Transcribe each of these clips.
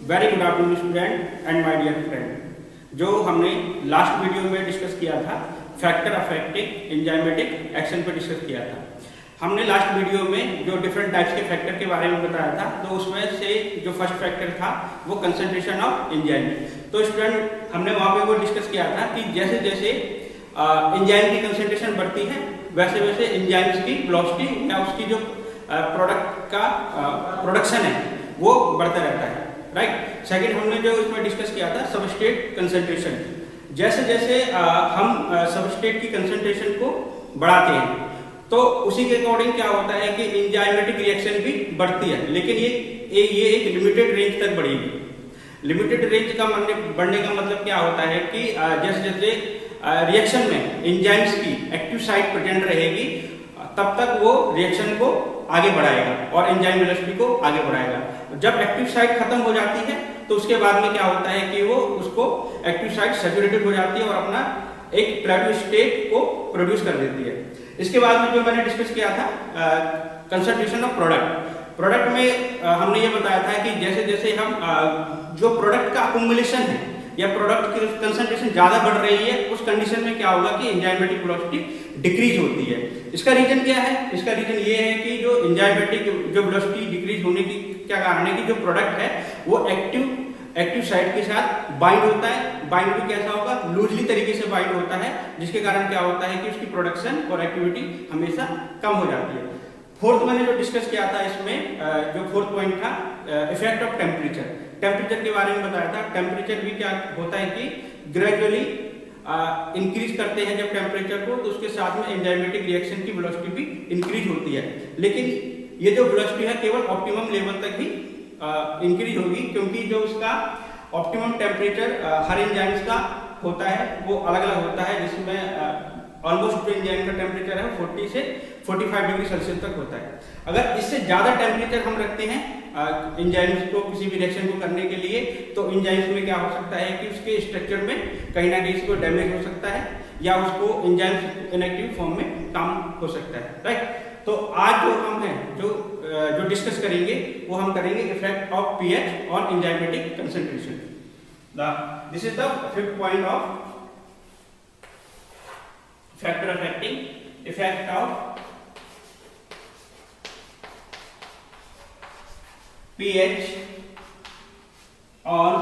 Very good afternoon student and my dear friend. जो हमने last video में discuss किया था फैक्टर अफेक्टिंग एंजाइमेटिक एक्शन पर डिस्कस किया था। हमने लास्ट वीडियो में जो डिफरेंट टाइप्स के फैक्टर के बारे में बताया था, तो उसमें से जो फर्स्ट फैक्टर था वो कंसंट्रेशन ऑफ एंजाइम। तो स्टूडेंट हमने वहाँ पे वो डिस्कस किया था कि जैसे जैसे एंजाइम की कंसंट्रेशन बढ़ती है वैसे वैसे एंजाइम्स की वेलोसिटी या उसकी जो प्रोडक्ट का प्रोडक्शन है वो बढ़ता रहता है, राइट। सेकंड हमने जो इसमें डिस्कस किया था सबस्ट्रेट कंसंट्रेशन। जैसे जैसे हम सबस्ट्रेट की कंसंट्रेशन को बढ़ाते हैं तो उसी के अकॉर्डिंग क्या होता है कि एंजाइमेटिक रिएक्शन भी बढ़ती है, लेकिन ये एक लिमिटेड रेंज तक बढ़ेगी। लिमिटेड रेंज का बढ़ने का मतलब क्या होता है कि जैसे जैसे रिएक्शन में एंजाइम्स की एक्टिव साइट प्रेजेंट रहेगी तब तक वो रिएक्शन को आगे बढ़ाएगा और एंजाइम वेलोसिटी को आगे बढ़ाएगा। जब एक्टिव साइट खत्म हो जाती है तो उसके बाद में क्या होता है कि वो उसको एक्टिव साइट सैचुरेटेड हो जाती है और अपना एक प्लेटो स्टेट को प्रोड्यूस कर देती है। इसके बाद में जो मैंने डिस्कस किया था कंसंट्रेशन ऑफ प्रोडक्ट में हमने ये बताया था कि जैसे जैसे हम जो प्रोडक्ट का अकुमुलेशन है या प्रोडक्ट की कंसंट्रेशन ज्यादा बढ़ रही है उस कंडीशन में क्या होगा कि एंजाइमेटिक वेलोसिटी डिक्रीज होती है। इसका रीजन क्या है? इसका रीजन ये है कि जो एंजाइमेटिक जो वेलोसिटी डिक्रीज होने की क्या कारण है कि जो प्रोडक्ट है वो एक्टिव साइट के साथ बाइंड होता है। बाइंड भी कैसा होगा? लूजली तरीके से बाइंड होता है, जिसके कारण क्या होता है कि उसकी प्रोडक्शन और एक्टिविटी हमेशा कम हो जाती है। फोर्थ मैंने जो डिस्कस किया था इसमें जो फोर्थ पॉइंट था इफेक्ट ऑफ टेम्परेचर के बारे में बताया था। टेम्परेचर भी क्या होता है कि ग्रेजुअली इंक्रीज करते हैं जब टेम्परेचर को, तो उसके साथ में एंजाइमेटिक रिएक्शन की वेलोसिटी भी इंक्रीज होती है। लेकिन ये जो वेलोसिटी है केवल ऑप्टिमम लेवल तक ही इंक्रीज होगी, क्योंकि जो उसका ऑप्टिमम टेम्परेचर हर एंजाइम्स का होता है वो अलग अलग होता है, जिसमें ऑलमोस्ट जो एंजाइम का टेम्परेचर है 40 से 45 डिग्री सेल्सियस तक होता है। अगर इससे ज्यादा टेम्परेचर हम रखते हैं एंजाइम्स को किसी भी रिएक्शन को करने के लिए, तो एंजाइम्स में क्या हो सकता है कि उसके स्ट्रक्चर में कहीं ना कहीं इसको डैमेज हो सकता है या उसको एंजाइम्स इनएक्टिव फॉर्म में काम हो सकता है, राइट। तो आज जो हम हैं जो डिस्कस करेंगे वो हम करेंगे effect of pH on enzymatic concentration. This is the fifth point of factor affecting effect of pH on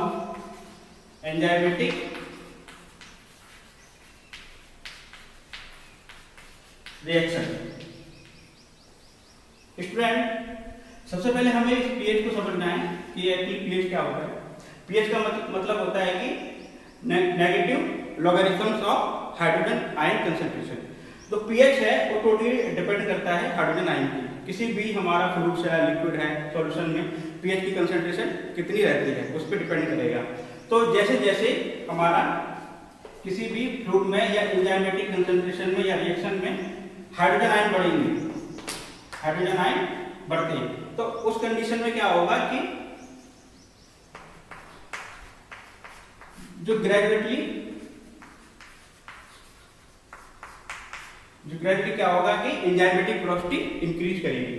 enzymatic reaction। Student सबसे पहले हमें इस pH को समझना है कि एक्चुअली pH क्या होता है। pH का मतलब होता है कि negative logarithms of hydrogen ion concentration. तो pH है वो टोटली डिपेंड करता है हाइड्रोजन आयन की। किसी भी हमारा फ्लूइड है, लिक्विड है, सॉल्यूशन में pH की कंसंट्रेशन कितनी रहती है उस पर डिपेंड करेगा। तो जैसे जैसे हमारा किसी भी फ्लूइड में या एंजाइमेटिक कंसंट्रेशन में या रिएक्शन में हाइड्रोजन आयन बढ़ेंगे, हाइड्रोजन आयन बढ़ते हैं, तो उस कंडीशन में क्या होगा कि जो ग्रेजुअली क्या होगा कि एंजाइमेटिक वेलोसिटी इंक्रीज करेगी।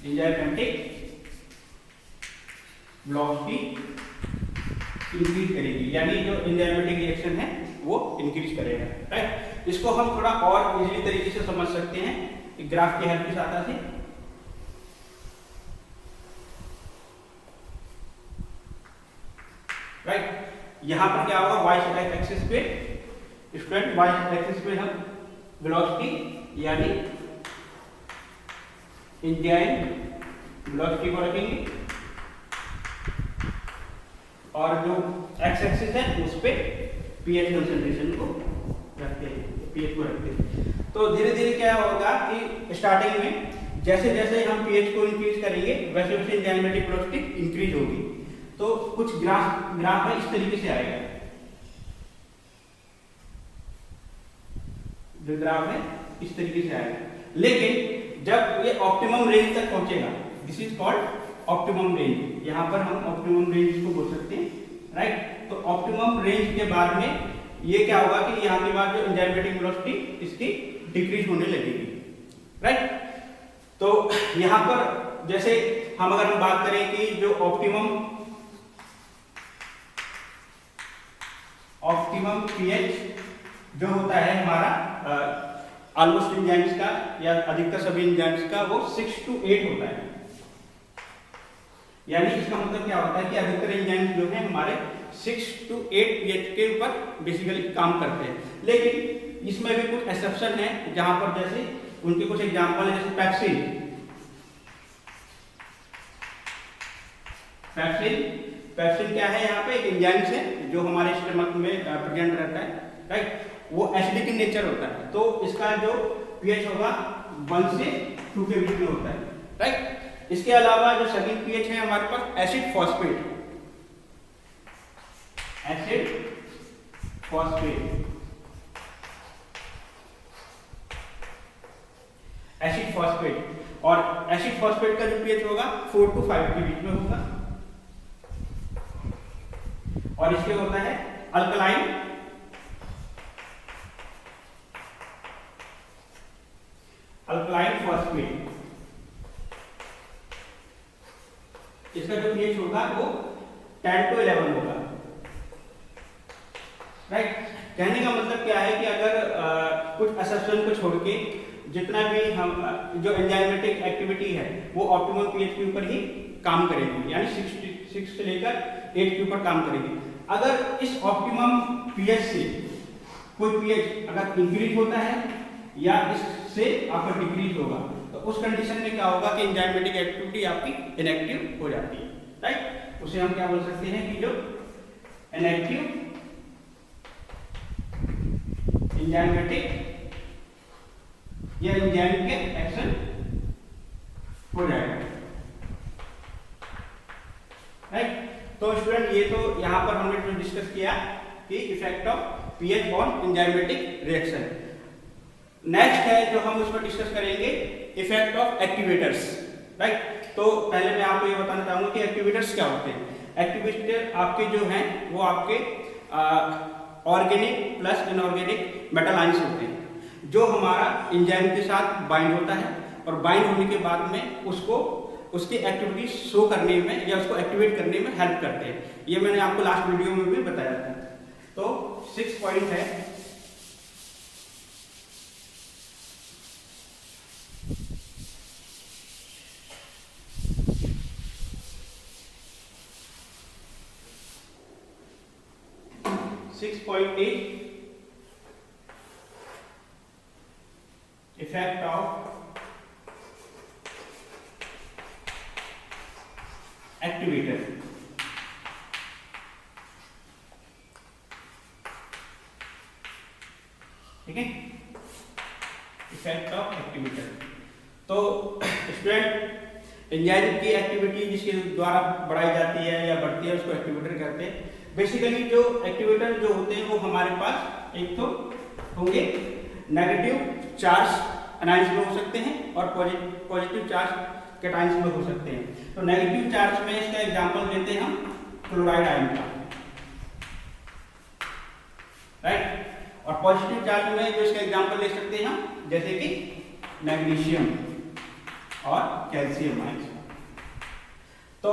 एंजाइमेटिक वेलोसिटी इंक्रीज करेगी, यानी जो एंजाइमेटिक रिएक्शन है वो इंक्रीज करेगा, राइट। इसको हम थोड़ा और इजीली तरीके से समझ सकते हैं एक ग्राफ की हेल्प की सहायता से। राइट, यहां पर क्या होगा वाई एक्सिस पे स्टूडेंट वाई एक्सिस पे हम वेलोसिटी यानी एंजाइम वेलोसिटी को रखेंगे और जो एक्स एक्सिस है उस पे पीएच कंसंट्रेशन को रखते हैं, पीएच को रखते हैं। तो धीरे धीरे क्या होगा कि स्टार्टिंग में जैसे जैसे हम पीएच को इंक्रीज करेंगे वैसे वैसे एंजाइमेटिक वेलोसिटी इंक्रीज होगी। तो कुछ ग्राफ है इस तरीके से आएगा, जो ग्राफ है इस तरीके से आएगा। लेकिन जब ये ऑप्टिमम रेंज तक पहुंचेगा, this is called optimum range, यहां पर हम ऑप्टिमम रेंज को बोल सकते हैं, राइट। तो ऑप्टिमम रेंज के बाद में ये क्या होगा कि यहां के बाद जो एंजाइमेटिक वेलोसिटी इसकी डिक्रीज होने लगेगी, राइट। तो यहां पर जैसे अगर हम बात करें कि जो ऑप्टिमम पीएच जो होता है हमारा ऑलमोस्ट एंजाइम्स का या अधिकतर सभी एंजाइम्स का वो 6 to 8 होता है। यानी इसका मतलब क्या होता है कि अधिकतर एंजाइम्स जो है हमारे 6 to 8 pH के ऊपर बेसिकली काम करते हैं। लेकिन इसमें भी कुछ एक्सेप्शन है, जहां पर जैसे उनके कुछ एग्जांपल है, जैसे पेप्सिन क्या है, यहाँ पे एक एंजाइम है जो हमारे स्टमक में प्रेजेंट रहता है, राइट। वो एसिडिक इन नेचर होता है, तो इसका जो पीएच होगा 1 से 2 के बीच में होता है, राइट। इसके अलावा जो सेकंड पीएच है हमारे पास एसिड फॉस्फेट और एसिड फॉस्फेट का जो पीएच होगा 4 to 5 के बीच में होगा। और इसके होता है अल्कलाइन फॉस्फेट, इसका जो पीएच होगा वो 10 to 11 होगा, राइट। कहने का मतलब क्या है कि अगर कुछ असम्पशन को छोड़ के जितना भी हम जो एंजाइमेटिक एक्टिविटी है वो ऑप्टिमम पीएच के ऊपर ही काम करेगी, यानी 6 से लेकर 8 के ऊपर काम करेगी। अगर इस ऑप्टिमम पीएच से कोई पीएच अगर इंक्रीज होता है या इससे आपका डिक्रीज होगा, तो उस कंडीशन में क्या होगा कि एंजाइमेटिक एक्टिविटी आपकी इनएक्टिव हो जाती है, राइट। उसे हम क्या बोल सकते हैं कि जो इनएक्टिव एंजाइमेटिक या एंजाइम के एक्शन हो जाएगा, राइट। तो स्टूडेंट ये तो यहाँ पर हमने जो डिस्कस किया कि effect of pH on enzymatic reaction. Next है जो हम उसमें डिस्कस करेंगे इफेक्ट ऑफ एक्टिवेटर्स, राइट। तो पहले मैं आपको ये बताना चाहूंगा कि एक्टिवेटर्स क्या होते हैं। एक्टिवेटर आपके जो हैं वो आपके organic plus inorganic metal ions होते हैं, जो हमारा एंजाइम के साथ बाइंड होता है और बाइंड होने के बाद में उसको उसकी एक्टिविटी शो करने में या उसको एक्टिवेट करने में हेल्प करते हैं। ये मैंने आपको लास्ट वीडियो में भी बताया था। तो 6 पॉइंट है इफेक्ट ऑफ एक्टिवेटर। ठीक है, इफेक्ट ऑफ एक्टिवेटर। तो स्टूडेंट एंजाइम की एक्टिविटी जिसके द्वारा बढ़ाई जाती है या बढ़ती है उसको एक्टिवेटर कहते हैं। बेसिकली जो एक्टिवेटर जो होते हैं वो हमारे पास एक तो होंगे नेगेटिव चार्ज एनायंस में हो सकते हैं और पॉजिटिव चार्ज कैटायंस में हो सकते हैं। तो नेगेटिव चार्ज में इसका एग्जांपल लेते हैं हम क्लोराइड आयन का, राइट। और पॉजिटिव चार्ज में जो इसका एग्जांपल ले सकते हैं हम जैसे कि मैग्नीशियम और कैल्शियम आयन। तो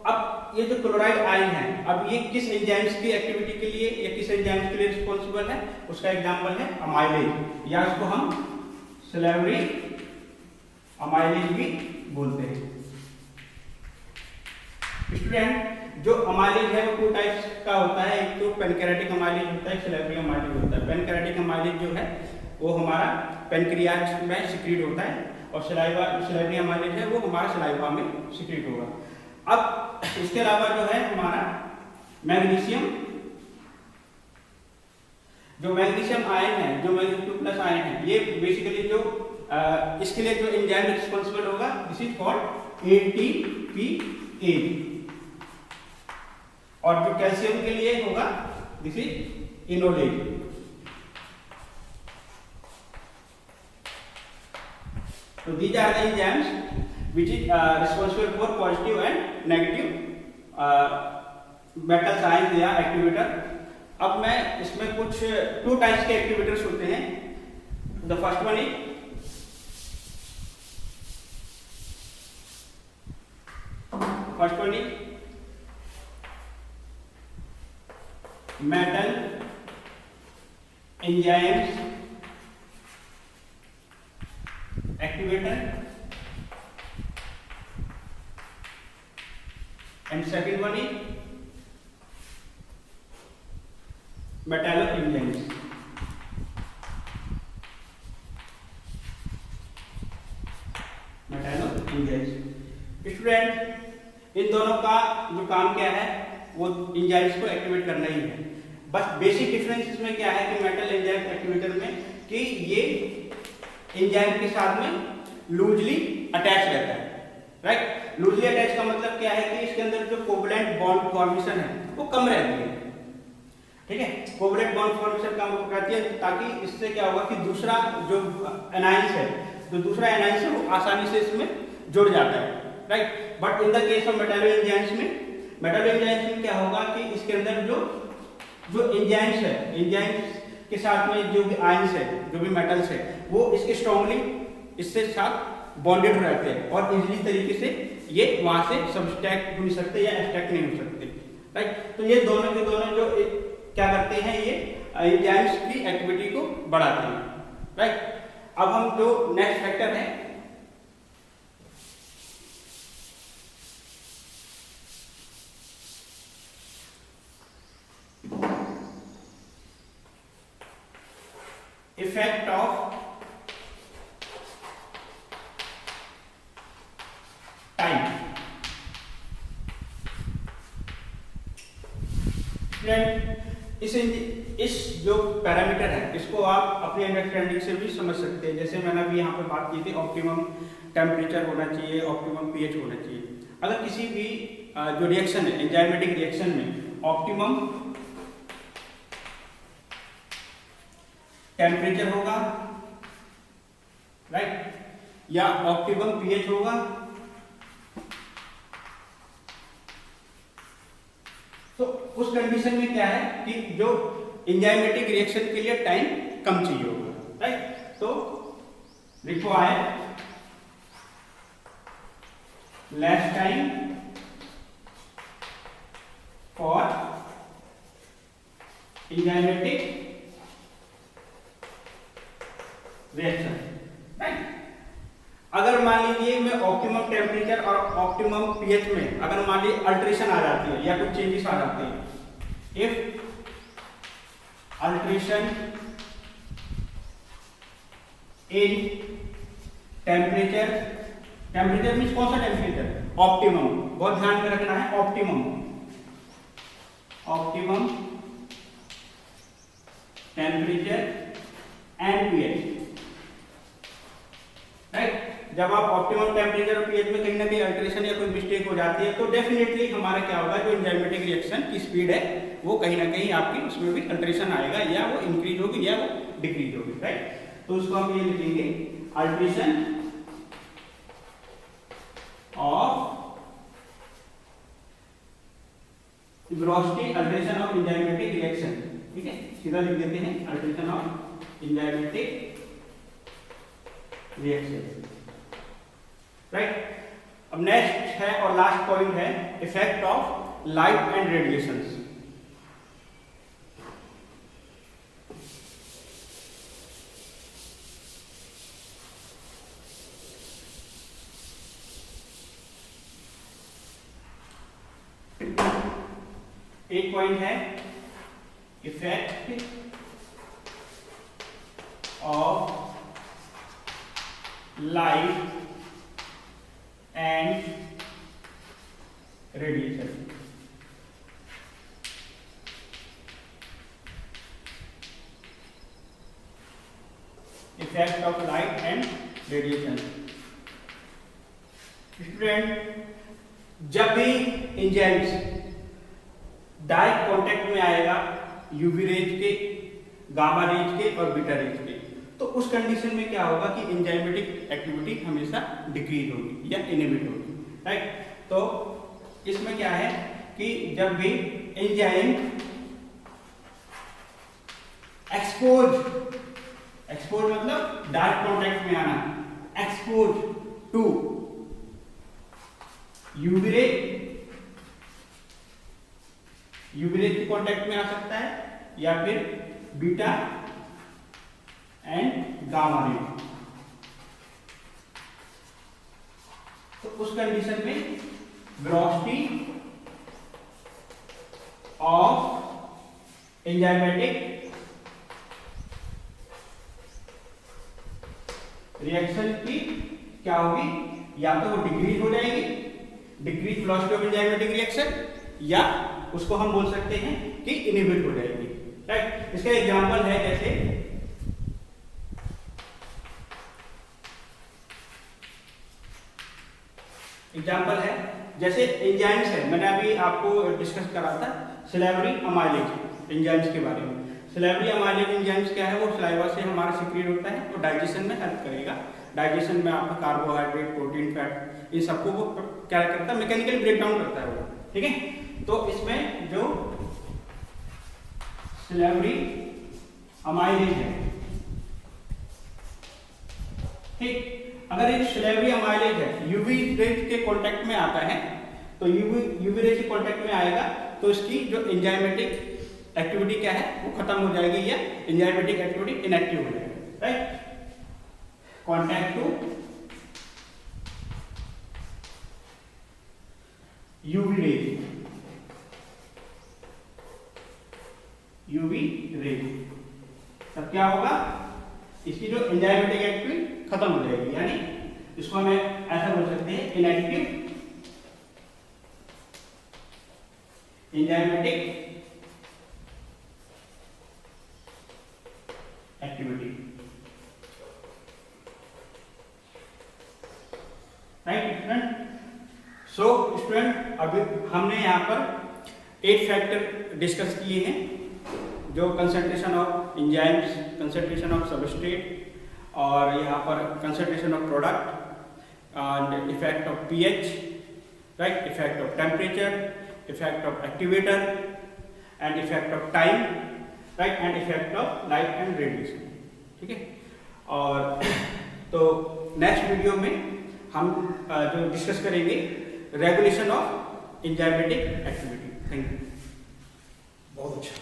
अब ये जो क्लोराइड आयन है, अब ये किस एंजाइम्स की एक्टिविटी के लिए या किस एंजाइम्स के लिए रिस्पॉन्सिबल है, उसका एग्जांपल है अमाइलेज, या उसको हम सिलेवरी अमाइलेज भी बोलते हैं। स्टूडेंट जो अमाइलेज है वो 2 टाइप्स का होता है, एक तो पेनक्रियाटिक अमाइलेज होता है, सिलेवरी अमाइलेज होता है। पेनक्रियाटिक अमाइलेज जो है वो हमारा पेनक्रियाज में सिक्रीट होता है और सिलेवरी अमाइलेज है वो हमारा सलाइवा में सिक्रीट होगा। अब इसके अलावा जो है हमारा मैग्नीशियम, जो मैग्नीशियम आयन है, जो मैग्नीशियम+ आयन है, ये बेसिकली जो इसके लिए जो एंजाइम रिस्पॉन्सिबल होगा दिस इज कॉल्ड ATPase, और जो कैल्शियम के लिए होगा दिस इज इनोलेज। तो these are the enzymes which is responsible for positive and negative metal ions या एक्टिवेटर। अब मैं इसमें कुछ 2 टाइप्स के एक्टिवेटर्स होते हैं। The first one is first one is metal enzymes activator and second one is metallo enzymes. metallo enzymes student in दोनों का जो काम क्या है वो एंजाइम्स को एक्टिवेट करना ही है। बस बेसिक डिफरेंस इसमें क्या है कि मेटल एंजाइम एक्टिवेटर में कि ये एंजाइम के साथ में लूजली अटैच रहता है, राइट। लूजली अटैच का मतलब क्या है कि इसके अंदर जो कोवलेंट बॉन्ड फॉर्मेशन है वो कम रहती है, ठीक है। कोवलेंट बॉन्ड फॉर्मेशन कम रहती है ताकि इससे क्या होगा कि दूसरा जो एनाइंस है, जो दूसरा एनाइंस है वो आसानी से इसमें जुड़ जाता है, right. But in the case of Metlo enzymes में क्या होगा कि इसके अंदर जो एंजाइम्स है, एंजाइम्स के साथ में जो भी आयंस है, जो भी मेटल्स है, वो इसके स्ट्रांगली इससे साथ बॉन्डेड रहते हैं और इजीली तरीके से ये वहां से सब्सट्रैक्ट हो नहीं सकते या एक्सट्रैक्ट नहीं हो सकते, राइट। तो ये दोनों के दोनों जो क्या करते हैं, ये एंजाइम्स की एक्टिविटी को बढ़ाते हैं, राइट। अब हम जो नेक्स्ट फैक्टर है इफेक्ट ऑफ टाइम। इस जो पैरामीटर है इसको आप अपनी अंडरस्टैंडिंग से भी समझ सकते हैं। जैसे मैंने अभी यहाँ पे बात की थी, ऑप्टिमम टेम्परेचर होना चाहिए, ऑप्टिमम पीएच होना चाहिए। अगर किसी भी जो रिएक्शन है, एंजाइमेटिक रिएक्शन में ऑप्टिमम टेम्परेचर होगा, राइट, या ऑप्टिमम पीएच होगा, तो उस कंडीशन में क्या है कि जो एंजाइमेटिक रिएक्शन के लिए टाइम कम चाहिए होगा, राइट। तो require less time for enzymatic reaction, right. अगर मान लीजिए मैं ऑप्टिमम टेम्परेचर और ऑप्टिमम पीएच में अगर मान लीजिए अल्ट्रेशन आ जाती है या कुछ चेंजेस आ जाते हैं, if alteration in temperature, temperature means कौन सा टेम्परेचर, ऑप्टिमम, बहुत ध्यान में रखना है, optimum temperature and pH, right. जब आप ऑप्टिमम टेम्परेचर और पीएच में कहीं ना कहीं अल्टरेशन या कोई मिस्टेक हो जाती है तो डेफिनेटली हमारा क्या होगा, जो एंजाइमेटिक रिएक्शन की स्पीड है वो कहीं ना कहीं आपकी उसमें भी अल्टरेशन आएगा, या वो इंक्रीज होगी या वो डिक्रीज होगी, राइट। तो उसको हम ये लिखेंगे alteration of velocity, alteration of enzymatic reaction, ठीक है, सीधा लिख देते हैं alteration of enzymatic reaction, right. अब नेक्स्ट है और लास्ट पॉइंट है effect of light and radiations. एक पॉइंट है effect of light and radiation. Effect of light and radiation. Student, जब भी एंजाइम्स डायरेक्ट कांटेक्ट में आएगा यूवी रेज के, गामा रेज के और बीटा रेज के, तो उस कंडीशन में क्या होगा कि एंजाइमेटिक एक्टिविटी हमेशा डिक्रीज होगी या इनहिबिट होगी, राइट। तो इसमें क्या है कि जब भी एंजाइम एक्सपोज मतलब डायरेक्ट कांटेक्ट में आना, expose to UV ray UV rays के कांटेक्ट में आ सकता है या फिर बीटा एंड गामा रे। तो उस कंडीशन में वेलोसिटी ऑफ एंजाइमेटिक रिएक्शन की क्या होगी, या तो वो डिक्रीज हो जाएगी, decrease velocity of enzymatic reaction, या उसको हम बोल सकते हैं कि इनहिबिट हो जाएगी, राइट। इसका एग्जांपल है जैसे एंजाइम्स है, मैंने अभी आपको डिस्कस करा था सलाइवरी अमाइलेज एंजाइम्स के बारे में। सलाइवरी अमाइलेज एंजाइम्स क्या है, वो सलाइवा से हमारा सिक्रीट होता है, वो डाइजेशन में हेल्प करेगा। डाइजेशन में आपका कार्बोहाइड्रेट, प्रोटीन, फैट, इन सबको वो क्या करता है, मैकेनिकल ब्रेक डाउन करता है वो, ठीक है। तो इसमें जो सलाइवरी अमाइलेज है, ठीक, अगर एक सलाइवरी अमाइलेज है यूवी रेज के कांटेक्ट में आता है, तो यूवी रेज के कांटेक्ट में आएगा तो इसकी जो एंजाइमेटिक एक्टिविटी क्या है वो खत्म हो जाएगी, या एंजाइमेटिक एक्टिविटी इनएक्टिव हो जाएगी, right. Contact to UV rays, तब क्या होगा, इसकी जो एंजाइमेटिक एक्टिविटी खत्म हो जाएगी, यानी इसको हमें ऐसा बोल सकते हैं inactive enzymatic activity, right student. So student, अभी हमने यहाँ पर 8 फैक्टर डिस्कस किए हैं, जो concentration of enzymes, concentration of substrate, और यहाँ पर concentration of product and effect of pH, right, effect of temperature, effect of activator and effect of time, right, and effect of light and radiation, ठीक है। और तो next video में हम जो डिस्कस करेंगे regulation of enzymatic activity. Thank you. बहुत अच्छा।